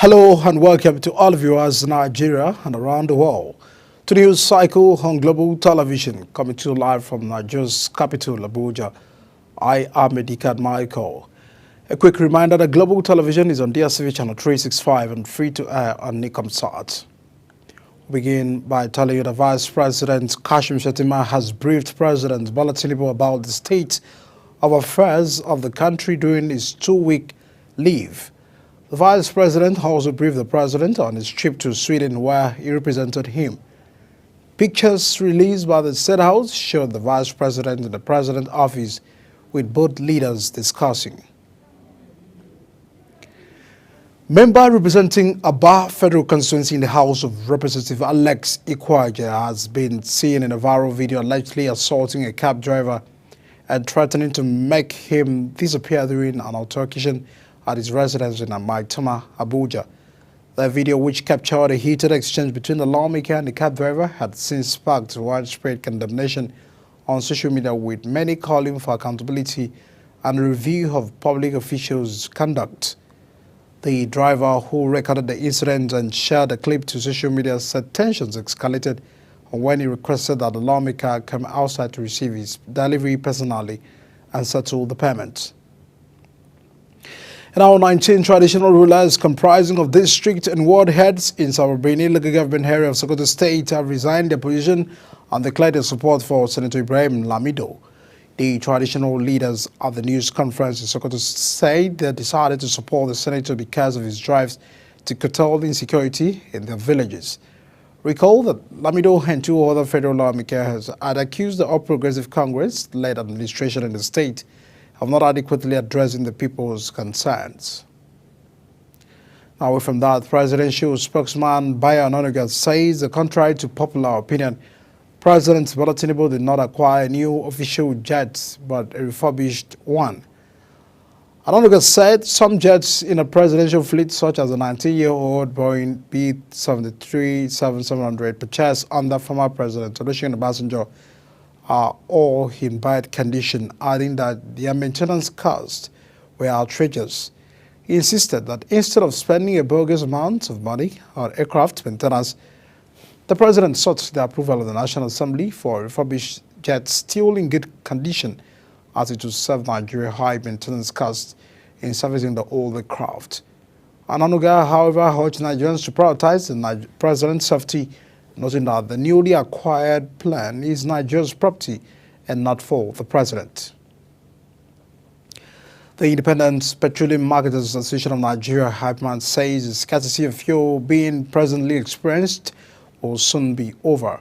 Hello and welcome to all viewers in Nigeria and around the world to the news cycle on Global Television, coming to you live from Nigeria's capital, Abuja. I am Edikat Michael. A quick reminder that Global Television is on DSTV channel 365 and free to air on Nicomsat. We begin by telling you that Vice President Kashim Shettima has briefed President Bola Tinubu about the state of affairs of the country during his 2-week leave. The Vice President also briefed the President on his trip to Sweden, where he represented him. Pictures released by the State House showed the Vice President in the President's office with both leaders discussing. Member representing Aba Federal Constituency in the House of Representatives Alex Ikwaja has been seen in a viral video allegedly assaulting a cab driver and threatening to make him disappear during an altercation at his residence in Maitama, Abuja. The video, which captured a heated exchange between the lawmaker and the cab driver, had since sparked widespread condemnation on social media, with many calling for accountability and a review of public officials' conduct. The driver, who recorded the incident and shared the clip to social media, said tensions escalated when he requested that the lawmaker come outside to receive his delivery personally and settle the payment. And our 19 traditional rulers comprising of district and ward heads in Sababrini local government area of Sokoto State have resigned their position and declared their support for Senator Ibrahim Lamido. The traditional leaders at the news conference in Sokoto said they decided to support the senator because of his drives to curtail insecurity in their villages. Recall that Lamido and two other federal lawmakers had accused the All Progressive Congress-led administration in the state of not adequately addressing the people's concerns. Now, away from that, presidential spokesman Bayo Onanuga says that contrary to popular opinion, President Bola Tinubu did not acquire a new official jet, but a refurbished one. Onanuga said some jets in a presidential fleet, such as a 19-year-old Boeing B-737-700 purchased under former President Olusegun Obasanjo, are all in bad condition, adding that their maintenance costs were outrageous. He insisted that instead of spending a bogus amount of money on aircraft maintenance, the President sought the approval of the National Assembly for a refurbished jet still in good condition, as it would save Nigeria high maintenance costs in servicing the older craft. Onanuga, however, urged Nigerians to prioritize the President's safety, noting that the newly acquired plane is Nigeria's property and not for the President. The Independent Petroleum Marketers Association of Nigeria, HYPMAN, says the scarcity of fuel being presently experienced will soon be over.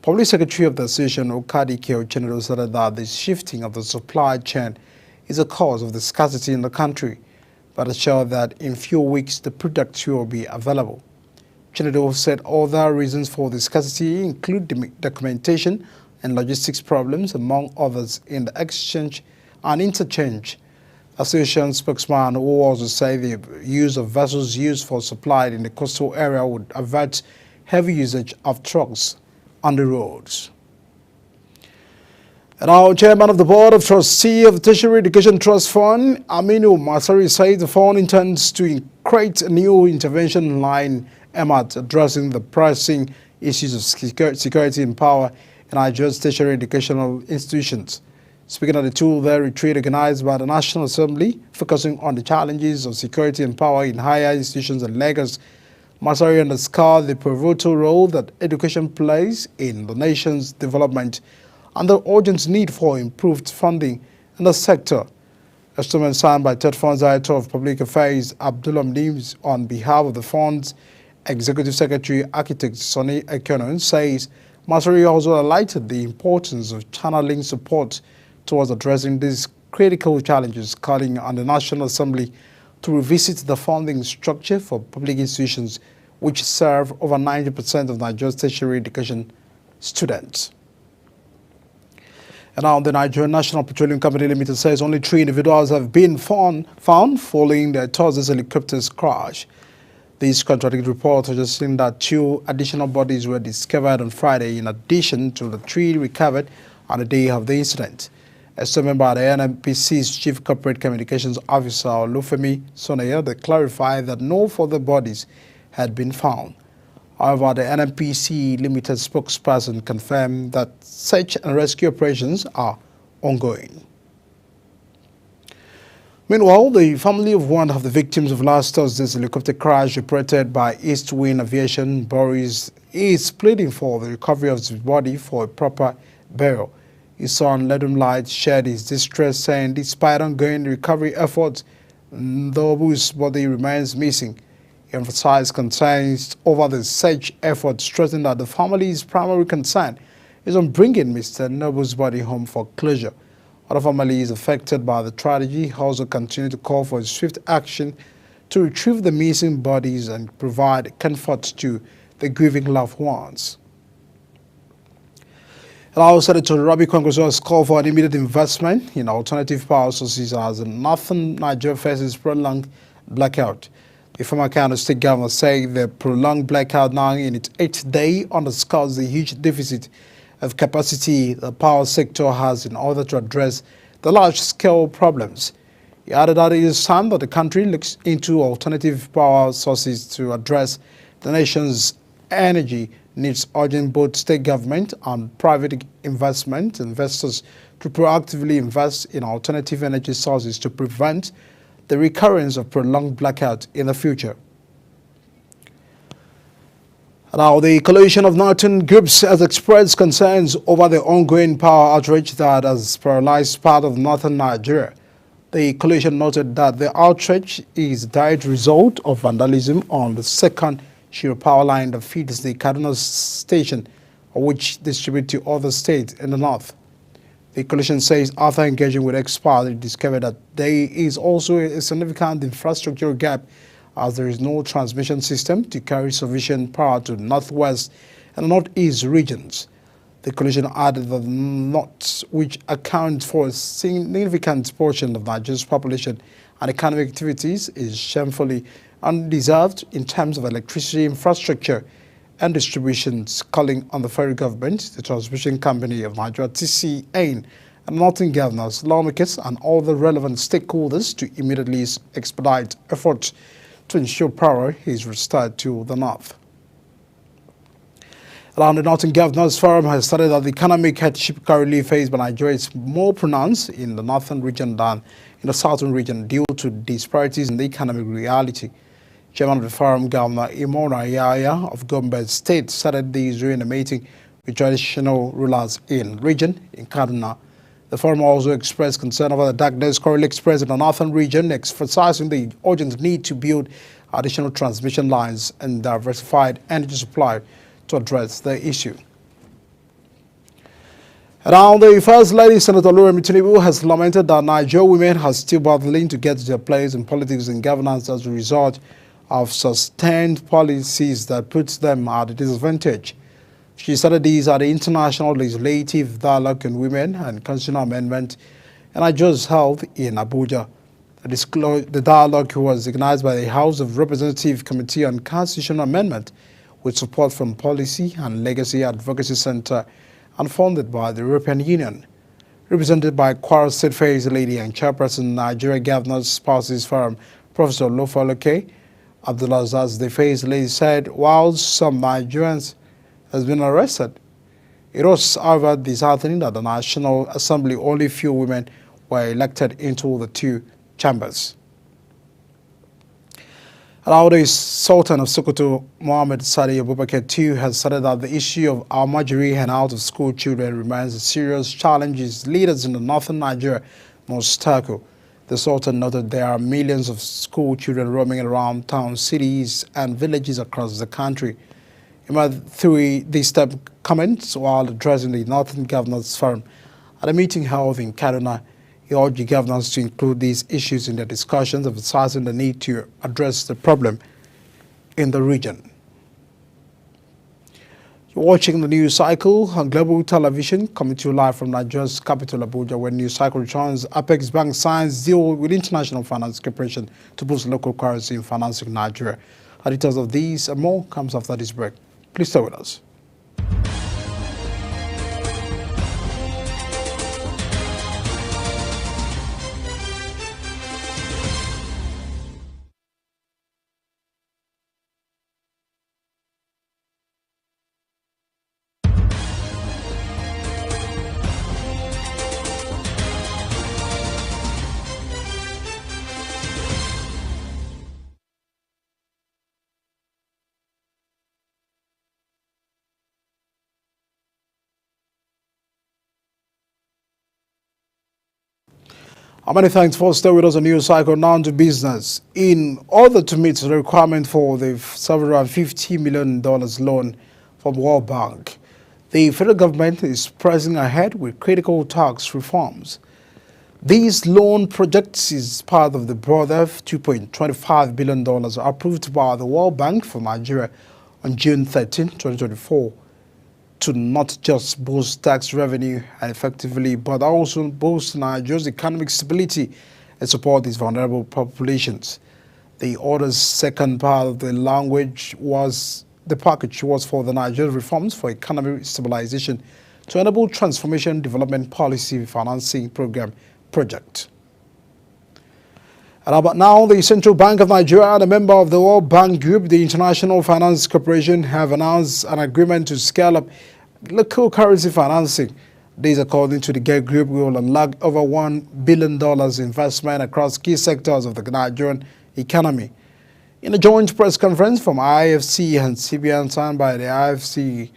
Public Secretary of the Association, Okadike Ochenedo, said that the shifting of the supply chain is a cause of the scarcity in the country, but assured that in few weeks the product will be available. Ochenedo said other reasons for the scarcity include documentation and logistics problems, among others, in the exchange and interchange. Association spokesman who also said the use of vessels used for supply in the coastal area would avert heavy usage of trucks on the roads. And our chairman of the Board of Trustees of the Tertiary Education Trust Fund, Aminu Masari, said the fund intends to create a new intervention line aimed at addressing the pressing issues of security and power in Nigeria's tertiary educational institutions. Speaking at the two-day retreat organized by the National Assembly, focusing on the challenges of security and power in higher institutions in Lagos, Masari underscored the pivotal role that education plays in the nation's development and the urgent need for improved funding in the sector. A statement signed by Third Fund's Director of Public Affairs, Abdullah Mnims, on behalf of the Fund's Executive Secretary, Architect Sonny Ekonon, says Masari also highlighted the importance of channeling support towards addressing these critical challenges, calling on the National Assembly to revisit the funding structure for public institutions which serve over 90% of Nigeria's tertiary education students. And now the Nigerian National Petroleum Company Limited says only 3 individuals have been found following their Thursday's helicopter's crash. This contradictory report suggesting that 2 additional bodies were discovered on Friday in addition to the 3 recovered on the day of the incident. A statement by the NNPC's Chief Corporate Communications Officer, Olufemi Sonaya, that clarified that no further bodies had been found. However, the NNPC Limited spokesperson confirmed that search and rescue operations are ongoing. Meanwhile, the family of one of the victims of last Thursday's helicopter crash reported by East Wind Aviation, Boris, is pleading for the recovery of his body for a proper burial. His son, Let Him Light, shared his distress, saying despite ongoing recovery efforts, Ndobu's body remains missing. He emphasized concerns over the search efforts, stressing that the family's primary concern is on bringing Mr. Ndobu's body home for closure. Other families affected by the tragedy also continue to call for swift action to retrieve the missing bodies and provide comfort to the grieving loved ones. Allow Senator Rabi Kwankwaso's call for an immediate investment in alternative power sources as the northern Nigeria faces prolonged blackout. The former Kano State Governor said the prolonged blackout now in its 8th day underscores the huge deficit of capacity the power sector has in order to address the large-scale problems. He added that it is time that the country looks into alternative power sources to address the nation's energy needs, urging both state government and private investors to proactively invest in alternative energy sources to prevent the recurrence of prolonged blackout in the future. Now, the coalition of northern groups has expressed concerns over the ongoing power outrage that has paralyzed part of northern Nigeria. The coalition noted that the outrage is a direct result of vandalism on the second Shiro power line that feeds the Kaduna station, which distributes to other states in the north. The coalition says after engaging with experts, it discovered that there is also a significant infrastructural gap as there is no transmission system to carry sufficient power to the northwest and northeast regions. The coalition added that the north, which accounts for a significant portion of Nigeria's population and economic activities, is shamefully undeserved in terms of electricity infrastructure and distributions, calling on the federal government, the transmission company of Nigeria, TCN, and northern governors, lawmakers, and all the relevant stakeholders to immediately expedite efforts to ensure power is restored to the north. Around the Northern Governors Forum has stated that the economic hardship currently faced by Nigeria is more pronounced in the northern region than in the southern region due to disparities in the economic reality. Chairman of the forum, Governor Imona Yaya of Gombe State, started this during a meeting with traditional rulers in region in Kaduna. The forum also expressed concern over the darkness currently expressed in the northern region, emphasizing the urgent need to build additional transmission lines and diversified energy supply to address the issue. Now, the First Lady, Senator Oluremi Tinubu, has lamented that Nigerian women are still battling to get their place in politics and governance as a result of sustained policies that puts them at a disadvantage. She started these at the International Legislative Dialogue on Women and Constitutional Amendment and Nigeria's Health in Abuja. The dialogue was organized by the House of Representatives Committee on Constitutional Amendment with support from Policy and Legacy Advocacy Center and funded by the European Union. Represented by Kwara State First Lady and Chairperson Nigeria Governors Spouses Forum, Professor Lofaloke Abdulazaz, the First Lady, said while some Nigerians has been arrested, it was, however, disheartening that the National Assembly only few women were elected into the two chambers. Now, the Sultan of Sokoto, Mohammed Sadi Abubakar II, has said that the issue of Almajiri and out-of-school children remains a serious challenge leaders in the northern Nigeria must tackle. The Sultan noted there are millions of school children roaming around towns, cities, and villages across the country. Through these comments while addressing the Northern Governors Forum at a meeting held in Kaduna, he urged the governors to include these issues in their discussions, emphasizing the need to address the problem in the region. You're watching the news cycle on Global Television, coming to you live from Nigeria's capital, Abuja, where news cycle returns. Apex Bank signs deal with International Finance Corporation to boost local currency in financing Nigeria. Details of these and more comes after this break. Please stay with us. Many thanks for staying with us on News Cycle. Now to business. In order to meet the requirement for the $750 million loan from World Bank, the federal government is pressing ahead with critical tax reforms. These loan projects is part of the broader $2.25 billion approved by the World Bank for Nigeria on June 13, 2024, to not just boost tax revenue effectively, but also boost Nigeria's economic stability and support its vulnerable populations. The order's second part of the package was for the Nigerian reforms for economic stabilization to enable transformation development policy financing program project. And about now, the Central Bank of Nigeria and a member of the World Bank Group, the International Finance Corporation, have announced an agreement to scale up local currency financing. This, according to the GET Group, will unlock over $1 billion investment across key sectors of the Nigerian economy. In a joint press conference from IFC and CBN signed by the IFC,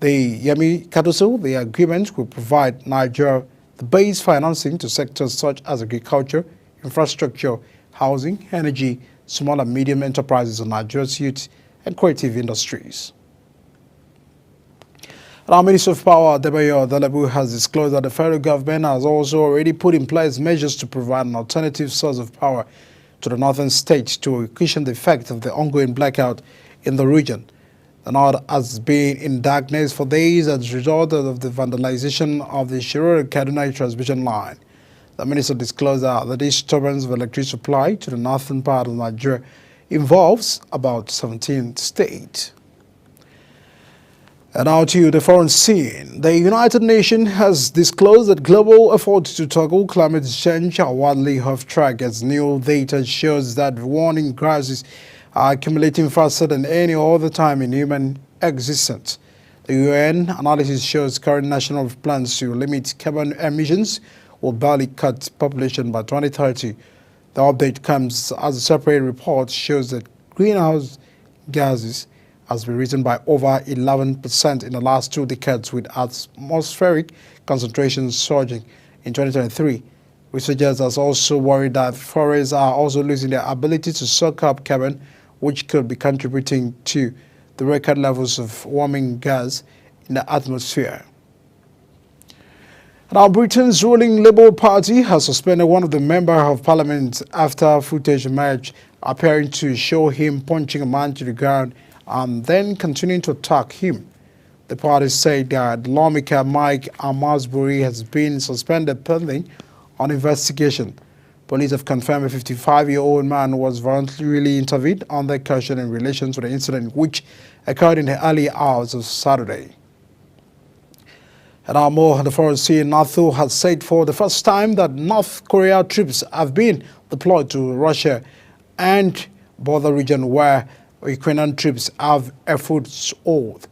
the Yemi Katuso, the agreement will provide Nigeria the base financing to sectors such as agriculture, infrastructure, housing, energy, small and medium enterprises in Nigeria's youth and creative industries. Our Minister of Power, Adebayo Adelebu, has disclosed that the federal government has also already put in place measures to provide an alternative source of power to the northern states to cushion the effect of the ongoing blackout in the region. The north has been in darkness for days as a result of the vandalization of the Shiroro-Kaduna transmission line. The minister disclosed that the disturbance of electricity supply to the northern part of Nigeria involves about 17 states. And now to the foreign scene. The United Nations has disclosed that global efforts to tackle climate change are wildly off track as new data shows that warning crises are accumulating faster than any other time in human existence. The UN analysis shows current national plans to limit carbon emissions will barely cut population by 2030. The update comes as a separate report shows that greenhouse gases has been risen by over 11% in the last 2 decades, with atmospheric concentrations surging in 2023. Researchers have also worried that forests are also losing their ability to soak up carbon, which could be contributing to the record levels of warming gas in the atmosphere. Now, Britain's ruling Labour Party has suspended one of the members of parliament after footage emerged appearing to show him punching a man to the ground and then continuing to attack him. The party said that lawmaker Mike Amasbury has been suspended pending on investigation. Police have confirmed a 55-year-old man was voluntarily intervened under caution in relation to the incident, which occurred in the early hours of Saturday. And now more on the foreign scene. NATO has said for the first time that North Korea troops have been deployed to Russia and border region where Ukrainian troops have a foothold.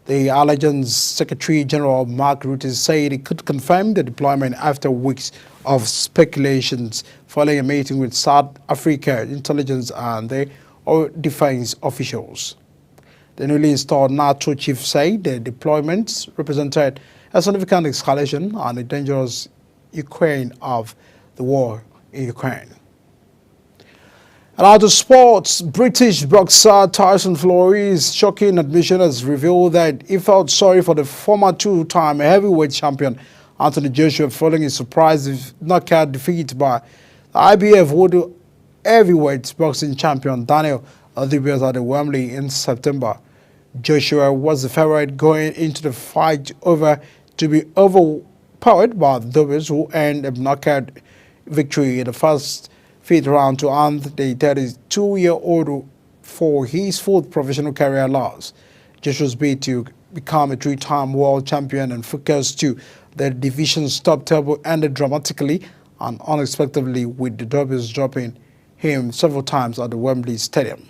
The Alliance Secretary General Mark Rutte said he could confirm the deployment after weeks of speculations following a meeting with South Africa intelligence and the defense officials. The newly installed NATO chief said the deployments represented a significant escalation and a dangerous Ukraine of the war in Ukraine. And out of sports, British boxer Tyson Fury's shocking admission has revealed that he felt sorry for the former two-time heavyweight champion Anthony Joshua following his surprise knockout defeat by the IBF World Heavyweight Boxing Champion Daniel Dubois at the Wembley in September. Joshua was the favorite going into the fight to be overpowered by Dubois, who earned a knockout victory in the first fifth round to earn the 32-year-old for his fourth professional career loss. Joshua's bid to become a 3-time world champion and focus to the division's top table ended dramatically and unexpectedly, with the Dubois dropping him several times at the Wembley Stadium.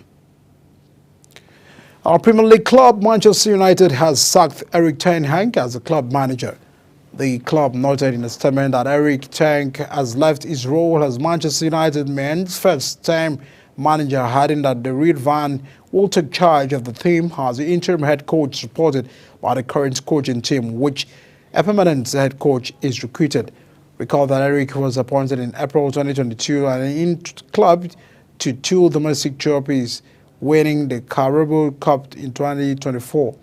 Our Premier League club Manchester United has sacked Erik ten Hag as the club manager. The club noted in a statement that Erik ten Hag has left his role as Manchester United men's first-time manager, adding that the Red Van will take charge of the team as the interim head coach, supported by the current coaching team, which a permanent head coach is recruited. Recall that Eric was appointed in April 2022 and in club to 2 domestic trophies, winning the Carabao Cup in 2024.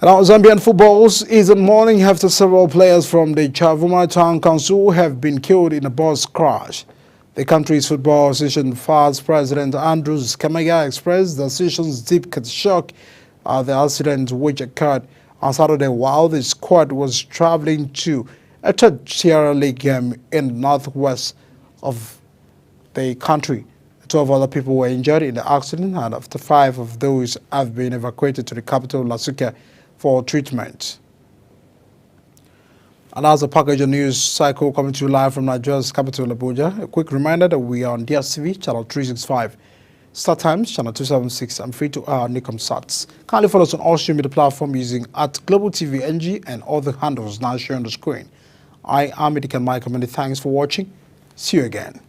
Now, Zambian footballs is in mourning after several players from the Chavuma Town Council have been killed in a bus crash. The country's Football Association FAS President Andrews Kamega expressed the association's deep shock at the accident which occurred on Saturday while the squad was traveling to a third-tier league game in the northwest of the country. 12 other people were injured in the accident, and after 5 of those have been evacuated to the capital, Lasuka, for treatment. And as a package of news cycle coming to you live from Nigeria's capital, Abuja, a quick reminder that we are on DSTV, channel 365, Star Times, channel 276, and free to our Nicom Sats. Kindly follow us on all social media platforms using @Global TV NG and all the handles now shown on the screen. I am Medican Michael. Many thanks for watching. See you again.